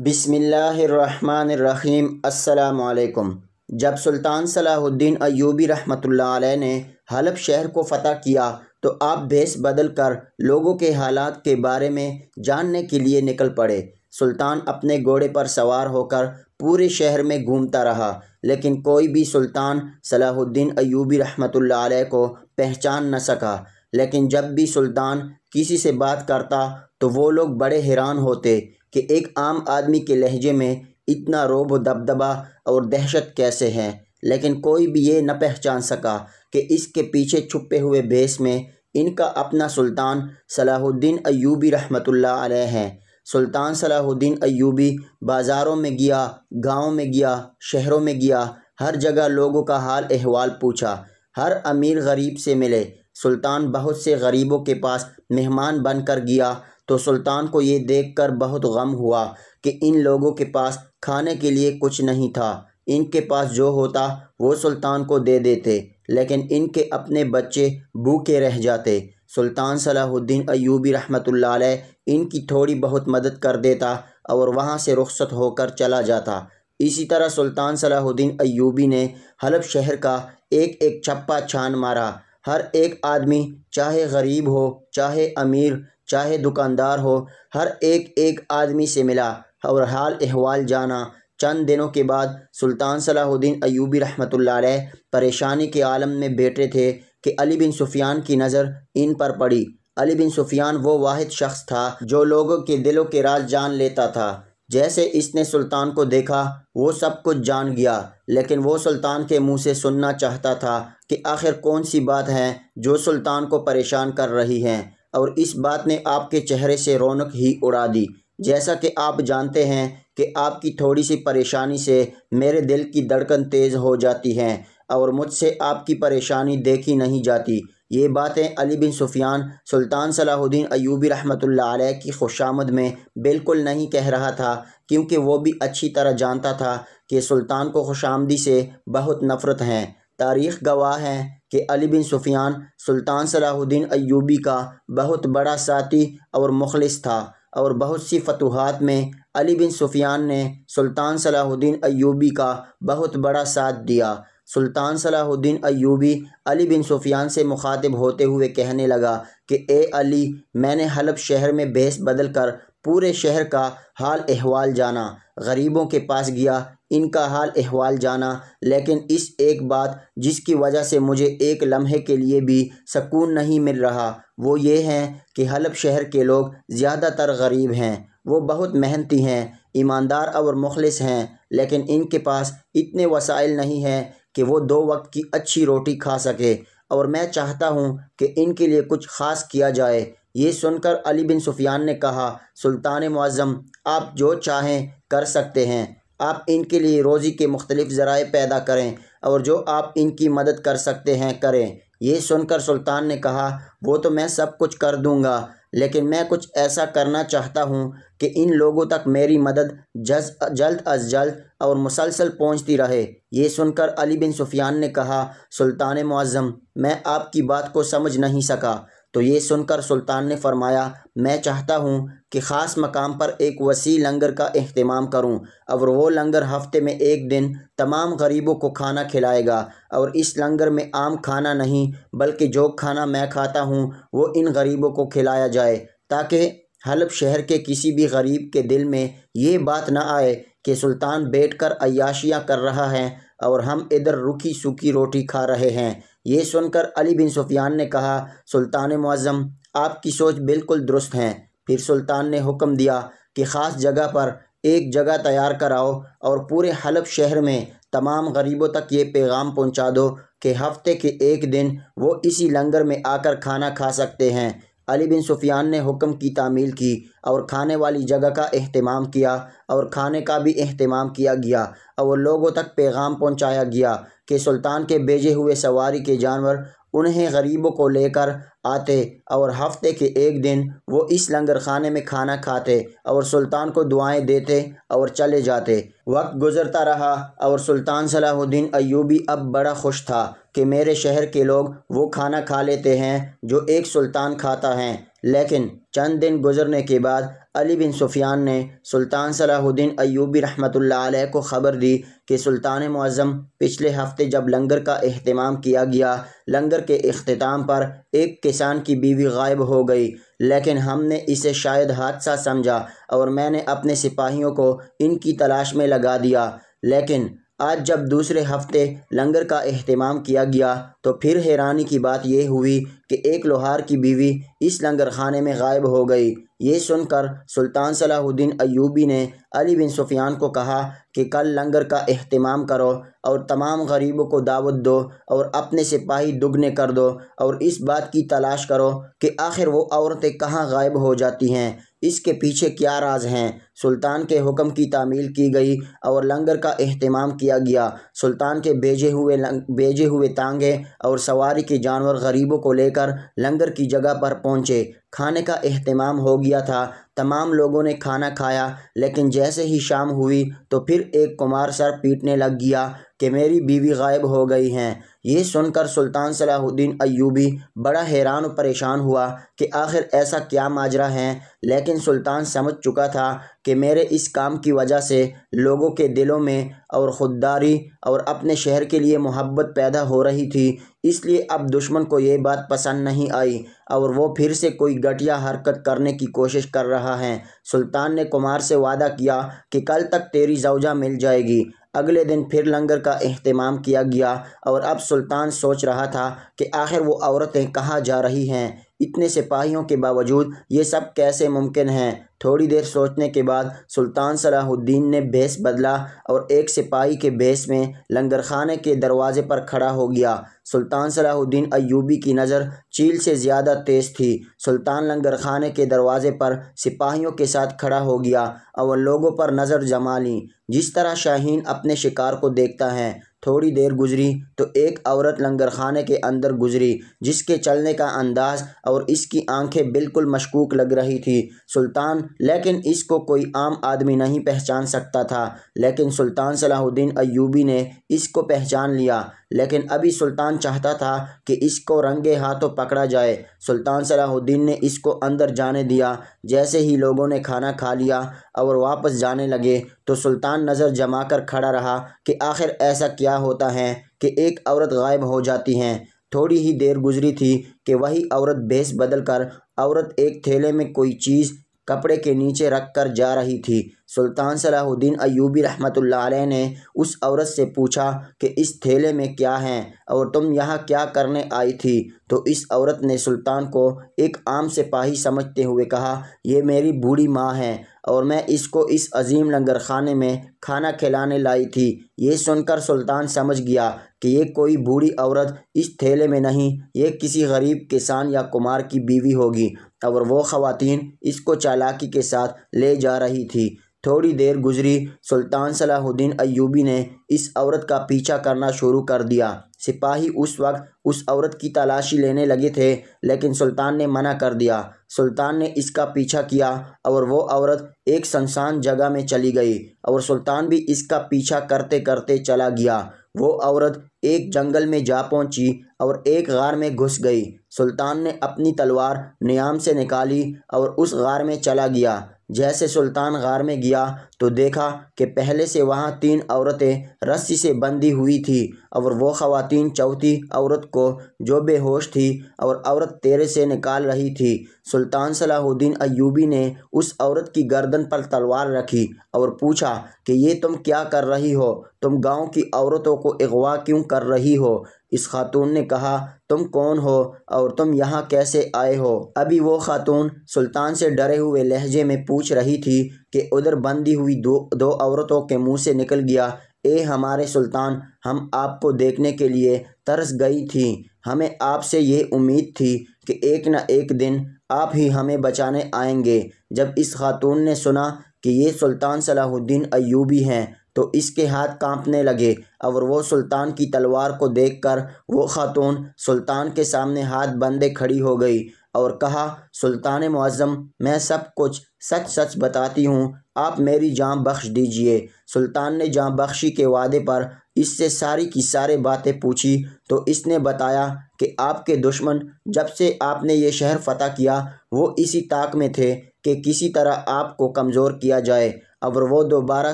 بسم اللہ الرحمن الرحیم۔ السلام علیکم۔ جب سلطان صلاح الدین ایوبی رحمۃ اللہ علیہ نے حلب شہر کو فتح کیا تو آپ بھیس بدل کر لوگوں کے حالات کے بارے میں جاننے کے لیے نکل پڑے۔ سلطان اپنے گھوڑے پر سوار ہو کر پورے شہر میں گھومتا رہا، لیکن کوئی بھی سلطان صلاح الدین ایوبی رحمۃ اللہ علیہ کو پہچان نہ سکا۔ لیکن جب بھی سلطان کسی سے بات کرتا تو وہ لوگ بڑے حیران ہوتے کہ ایک عام آدمی کے لہجے میں اتنا رعب و دبدبا اور دہشت کیسے ہے، لیکن کوئی بھی یہ نہ پہچان سکا کہ اس کے پیچھے چھپے ہوئے بھیس میں ان کا اپنا سلطان صلاح الدین ایوبی رحمۃ اللہ علیہ ہے۔ سلطان صلاح الدین ایوبی بازاروں میں گیا، گاؤں میں گیا، شہروں میں گیا، ہر جگہ لوگوں کا حال احوال پوچھا، ہر امیر غریب سے ملے۔ سلطان بہت سے غریبوں کے پاس مہمان بن کر گیا تو سلطان کو یہ دیکھ کر بہت غم ہوا کہ ان لوگوں کے پاس کھانے کے لیے کچھ نہیں تھا۔ ان کے پاس جو ہوتا وہ سلطان کو دے دیتے، لیکن ان کے اپنے بچے بھوکے رہ جاتے۔ سلطان صلاح الدین ایوبی رحمۃ اللہ علیہ ان کی تھوڑی بہت مدد کر دیتا اور وہاں سے رخصت ہو کر چلا جاتا۔ اسی طرح سلطان صلاح الدین ایوبی نے حلب شہر کا ایک ایک چھپا چھان مارا۔ ہر ایک آدمی، چاہے غریب ہو، چاہے امیر، چاہے دکاندار ہو، ہر ایک آدمی سے ملا اور حال احوال جانا۔ چند دنوں کے بعد سلطان صلاح الدین ایوبی رحمۃ اللہ علیہ پریشانی کے عالم میں بیٹھے تھے کہ علی بن سفیان کی نظر ان پر پڑی۔ علی بن سفیان وہ واحد شخص تھا جو لوگوں کے دلوں کے راز جان لیتا تھا۔ جیسے اس نے سلطان کو دیکھا وہ سب کچھ جان گیا، لیکن وہ سلطان کے منہ سے سننا چاہتا تھا کہ آخر کون سی بات ہے جو سلطان کو پریشان کر رہی ہے، اور اس بات نے آپ کے چہرے سے رونق ہی اڑا دی۔ جیسا کہ آپ جانتے ہیں کہ آپ کی تھوڑی سی پریشانی سے میرے دل کی دھڑکن تیز ہو جاتی ہے اور مجھ سے آپ کی پریشانی دیکھی نہیں جاتی۔ یہ باتیں علی بن سفیان سلطان صلاح الدین ایوبی رحمۃ اللہ علیہ کی خوشامد میں بالکل نہیں کہہ رہا تھا، کیونکہ وہ بھی اچھی طرح جانتا تھا کہ سلطان کو خوشامدی سے بہت نفرت ہے۔ تاریخ گواہ ہے کہ علی بن سفیان سلطان صلاح الدین ایوبی کا بہت بڑا ساتھی اور مخلص تھا، اور بہت سی فتوحات میں علی بن سفیان نے سلطان صلاح الدین ایوبی کا بہت بڑا ساتھ دیا۔ سلطان صلاح الدین ایوبی علی بن سفیان سے مخاطب ہوتے ہوئے کہنے لگا کہ اے علی، میں نے حلب شہر میں بھیس بدل کر پورے شہر کا حال احوال جانا، غریبوں کے پاس گیا، ان کا حال احوال جانا، لیکن اس ایک بات جس کی وجہ سے مجھے ایک لمحے کے لیے بھی سکون نہیں مل رہا وہ یہ ہے کہ حلب شہر کے لوگ زیادہ تر غریب ہیں۔ وہ بہت محنتی ہیں، ایماندار اور مخلص ہیں، لیکن ان کے پاس اتنے وسائل نہیں ہیں کہ وہ 2 وقت کی اچھی روٹی کھا سکے، اور میں چاہتا ہوں کہ ان کے لیے کچھ خاص کیا جائے۔ یہ سن کر علی بن سفیان نے کہا، سلطان معظم، آپ جو چاہیں کر سکتے ہیں، آپ ان کے لیے روزی کے مختلف ذرائع پیدا کریں، اور جو آپ ان کی مدد کر سکتے ہیں کریں۔ یہ سن کر سلطان نے کہا، وہ تو میں سب کچھ کر دوں گا، لیکن میں کچھ ایسا کرنا چاہتا ہوں کہ ان لوگوں تک میری مدد جلد از جلد اور مسلسل پہنچتی رہے۔ یہ سن کر علی بن سفیان نے کہا، سلطان معظم، میں آپ کی بات کو سمجھ نہیں سکا۔ تو یہ سن کر سلطان نے فرمایا، میں چاہتا ہوں کہ خاص مقام پر ایک وسیع لنگر کا اہتمام کروں، اور وہ لنگر ہفتے میں ایک دن تمام غریبوں کو کھانا کھلائے گا، اور اس لنگر میں عام کھانا نہیں بلکہ جو کھانا میں کھاتا ہوں وہ ان غریبوں کو کھلایا جائے، تاکہ حلب شہر کے کسی بھی غریب کے دل میں یہ بات نہ آئے کہ سلطان بیٹھ کر عیاشیاں کر رہا ہے اور ہم ادھر روکھی سوکھی روٹی کھا رہے ہیں۔ یہ سن کر علی بن سفیان نے کہا، سلطان معظم، آپ کی سوچ بالکل درست ہے۔ پھر سلطان نے حکم دیا کہ خاص جگہ پر ایک جگہ تیار کراؤ اور پورے حلب شہر میں تمام غریبوں تک یہ پیغام پہنچا دو کہ ہفتے کے ایک دن وہ اسی لنگر میں آ کر کھانا کھا سکتے ہیں۔ علی بن سفیان نے حکم کی تعمیل کی اور کھانے والی جگہ کا اہتمام کیا، اور کھانے کا بھی اہتمام کیا گیا، اور لوگوں تک پیغام پہنچایا گیا کہ سلطان کے بھیجے ہوئے سواری کے جانور انہیں غریبوں کو لے کر آتے، اور ہفتے کے ایک دن وہ اس لنگر خانے میں کھانا کھاتے اور سلطان کو دعائیں دیتے اور چلے جاتے۔ وقت گزرتا رہا اور سلطان صلاح الدین ایوبی اب بڑا خوش تھا کہ میرے شہر کے لوگ وہ کھانا کھا لیتے ہیں جو ایک سلطان کھاتا ہے۔ لیکن چند دن گزرنے کے بعد علی بن سفیان نے سلطان صلاح الدین ایوبی رحمۃ اللہ علیہ کو خبر دی کہ سلطان معظم پچھلے ہفتے جب لنگر کا اہتمام کیا گیا، لنگر کے اختتام پر ایک کسان کی بیوی غائب ہو گئی، لیکن ہم نے اسے شاید حادثہ سمجھا اور میں نے اپنے سپاہیوں کو ان کی تلاش میں لگا دیا، لیکن آج جب دوسرے ہفتے لنگر کا اہتمام کیا گیا تو پھر حیرانی کی بات یہ ہوئی کہ ایک لوہار کی بیوی اس لنگر خانے میں غائب ہو گئی۔ یہ سن کر سلطان صلاح الدین ایوبی نے علی بن سفیان کو کہا کہ کل لنگر کا اہتمام کرو اور تمام غریبوں کو دعوت دو اور اپنے سپاہی دگنے کر دو اور اس بات کی تلاش کرو کہ آخر وہ عورتیں کہاں غائب ہو جاتی ہیں، اس کے پیچھے کیا راز ہیں۔ سلطان کے حکم کی تعمیل کی گئی اور لنگر کا اہتمام کیا گیا۔ سلطان کے بھیجے ہوئے تانگے اور سواری کے جانور غریبوں کو لے کر لنگر کی جگہ پر پہنچے۔ کھانے کا اہتمام ہو گیا تھا، تمام لوگوں نے کھانا کھایا، لیکن جیسے ہی شام ہوئی تو پھر ایک کمار سر پیٹنے لگ گیا کہ میری بیوی غائب ہو گئی ہیں۔ یہ سن کر سلطان صلاح الدین ایوبی بڑا حیران و پریشان ہوا کہ آخر ایسا کیا ماجرا ہے، لیکن سلطان سمجھ چکا تھا کہ میرے اس کام کی وجہ سے لوگوں کے دلوں میں اور خودداری اور اپنے شہر کے لیے محبت پیدا ہو رہی تھی، اس لیے اب دشمن کو یہ بات پسند نہیں آئی اور وہ پھر سے کوئی گھٹیا حرکت کرنے کی کوشش کر رہا ہے۔ سلطان نے کمار سے وعدہ کیا کہ کل تک تیری زوجہ مل جائے گی۔ اگلے دن پھر لنگر کا اہتمام کیا گیا اور اب سلطان سوچ رہا تھا کہ آخر وہ عورتیں کہاں جا رہی ہیں، اتنے سپاہیوں کے باوجود یہ سب کیسے ممکن ہے۔ تھوڑی دیر سوچنے کے بعد سلطان صلاح الدین نے بھیس بدلا اور ایک سپاہی کے بھیس میں لنگر خانے کے دروازے پر کھڑا ہو گیا۔ سلطان صلاح الدین ایوبی کی نظر چیل سے زیادہ تیز تھی۔ سلطان لنگر خانے کے دروازے پر سپاہیوں کے ساتھ کھڑا ہو گیا اور لوگوں پر نظر جما لی، جس طرح شاہین اپنے شکار کو دیکھتا ہے۔ تھوڑی دیر گزری تو ایک عورت لنگر خانے کے اندر گزری، جس کے چلنے کا انداز اور اس کی آنکھیں بالکل مشکوک لگ رہی تھی۔ سلطان لیکن اس کو کوئی عام آدمی نہیں پہچان سکتا تھا، لیکن سلطان صلاح الدین ایوبی نے اس کو پہچان لیا، لیکن ابھی سلطان چاہتا تھا کہ اس کو رنگے ہاتھوں پکڑا جائے۔ سلطان صلاح الدین نے اس کو اندر جانے دیا۔ جیسے ہی لوگوں نے کھانا کھا لیا اور واپس جانے لگے تو سلطان نظر جما کر کھڑا رہا کہ آخر ایسا کیا ہوتا ہے کہ ایک عورت غائب ہو جاتی ہے۔ تھوڑی ہی دیر گزری تھی کہ وہی عورت بھیس بدل کر عورت ایک تھیلے میں کوئی چیز کپڑے کے نیچے رکھ کر جا رہی تھی۔ سلطان صلاح الدین ایوبی رحمۃ اللہ علیہ نے اس عورت سے پوچھا کہ اس تھیلے میں کیا ہے اور تم یہاں کیا کرنے آئی تھی؟ تو اس عورت نے سلطان کو ایک عام سپاہی سمجھتے ہوئے کہا، یہ میری بوڑھی ماں ہے اور میں اس کو اس عظیم لنگر خانے میں کھانا کھلانے لائی تھی۔ یہ سن کر سلطان سمجھ گیا کہ یہ کوئی بوڑھی عورت اس تھیلے میں نہیں، یہ کسی غریب کسان یا کمار کی بیوی ہوگی اور وہ خواتین اس کو چالاکی کے ساتھ لے جا رہی تھی۔ تھوڑی دیر گزری، سلطان صلاح الدین ایوبی نے اس عورت کا پیچھا کرنا شروع کر دیا۔ سپاہی اس وقت اس عورت کی تلاشی لینے لگے تھے، لیکن سلطان نے منع کر دیا۔ سلطان نے اس کا پیچھا کیا اور وہ عورت ایک سنسان جگہ میں چلی گئی اور سلطان بھی اس کا پیچھا کرتے کرتے چلا گیا۔ وہ عورت ایک جنگل میں جا پہنچی اور ایک غار میں گھس گئی۔ سلطان نے اپنی تلوار نیام سے نکالی اور اس غار میں چلا گیا۔ جیسے سلطان غار میں گیا تو دیکھا کہ پہلے سے وہاں 3 عورتیں رسی سے بندھی ہوئی تھی اور وہ خواتین چوتھی عورت کو جو بے ہوش تھی اور عورت تیرے سے نکال رہی تھی۔ سلطان صلاح الدین ایوبی نے اس عورت کی گردن پر تلوار رکھی اور پوچھا کہ یہ تم کیا کر رہی ہو؟ تم گاؤں کی عورتوں کو اغوا کیوں کر رہی ہو؟ اس خاتون نے کہا، تم کون ہو اور تم یہاں کیسے آئے ہو؟ ابھی وہ خاتون سلطان سے ڈرے ہوئے لہجے میں پوچھ رہی تھی کہ ادھر بندھی ہوئی دو عورتوں کے منہ سے نکل گیا، اے ہمارے سلطان، ہم آپ کو دیکھنے کے لیے ترس گئی تھیں۔ ہمیں آپ سے یہ امید تھی کہ ایک نہ ایک دن آپ ہی ہمیں بچانے آئیں گے۔ جب اس خاتون نے سنا کہ یہ سلطان صلاح الدین ایوبی ہیں تو اس کے ہاتھ کانپنے لگے اور وہ سلطان کی تلوار کو دیکھ کر وہ خاتون سلطان کے سامنے ہاتھ بندھے کھڑی ہو گئی اور کہا، سلطان معظم، میں سب کچھ سچ سچ بتاتی ہوں، آپ میری جان بخش دیجئے۔ سلطان نے جان بخشی کے وعدے پر اس سے ساری کی ساری باتیں پوچھی تو اس نے بتایا کہ آپ کے دشمن جب سے آپ نے یہ شہر فتح کیا وہ اسی طاق میں تھے کہ کسی طرح آپ کو کمزور کیا جائے اور وہ دوبارہ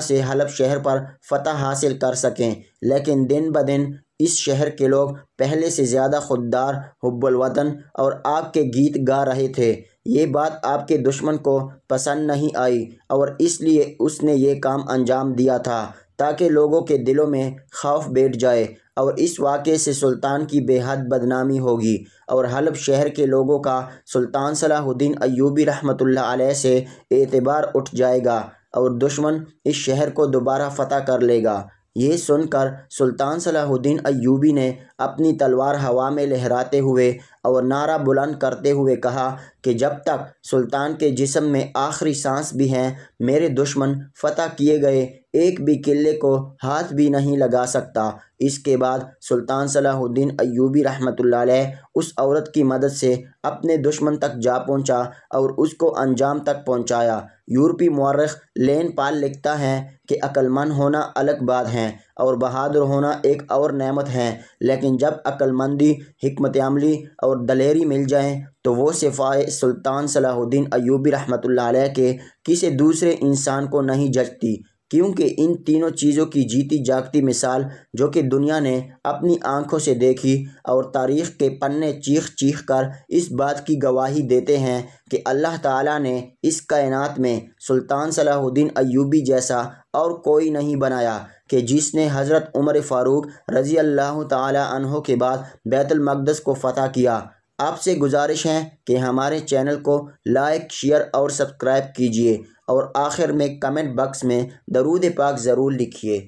سے حلب شہر پر فتح حاصل کر سکیں، لیکن دن بدن اس شہر کے لوگ پہلے سے زیادہ خوددار، حب الوطن اور آپ کے گیت گا رہے تھے۔ یہ بات آپ کے دشمن کو پسند نہیں آئی اور اس لیے اس نے یہ کام انجام دیا تھا تاکہ لوگوں کے دلوں میں خوف بیٹھ جائے، اور اس واقعے سے سلطان کی بے حد بدنامی ہوگی اور حلب شہر کے لوگوں کا سلطان صلاح الدین ایوبی رحمۃ اللہ علیہ سے اعتبار اٹھ جائے گا اور دشمن اس شہر کو دوبارہ فتح کر لے گا۔ یہ سن کر سلطان صلاح الدین ایوبی نے اپنی تلوار ہوا میں لہراتے ہوئے اور نعرہ بلند کرتے ہوئے کہا کہ جب تک سلطان کے جسم میں آخری سانس بھی ہیں، میرے دشمن فتح کیے گئے ایک بھی قلعے کو ہاتھ بھی نہیں لگا سکتا۔ اس کے بعد سلطان صلاح الدین ایوبی رحمۃ اللہ علیہ اس عورت کی مدد سے اپنے دشمن تک جا پہنچا اور اس کو انجام تک پہنچایا۔ یورپی مورخ لین پال لکھتا ہے کہ عقل مند ہونا الگ بات ہے اور بہادر ہونا ایک اور نعمت ہے، لیکن جب عقل مندی، حکمت عملی اور دلیری مل جائیں تو وہ صفائے سلطان صلاح الدین ایوبی رحمۃ اللہ علیہ کے کسی دوسرے انسان کو نہیں جچتی، کیونکہ ان تینوں چیزوں کی جیتی جاگتی مثال جو کہ دنیا نے اپنی آنکھوں سے دیکھی اور تاریخ کے پنے چیخ چیخ کر اس بات کی گواہی دیتے ہیں کہ اللہ تعالیٰ نے اس کائنات میں سلطان صلاح الدین ایوبی جیسا اور کوئی نہیں بنایا کہ جس نے حضرت عمر فاروق رضی اللہ تعالیٰ عنہ کے بعد بیت المقدس کو فتح کیا۔ آپ سے گزارش ہے کہ ہمارے چینل کو لائک، شیئر اور سبسکرائب کیجیے اور آخر میں کمنٹ باکس میں درود پاک ضرور لکھیے۔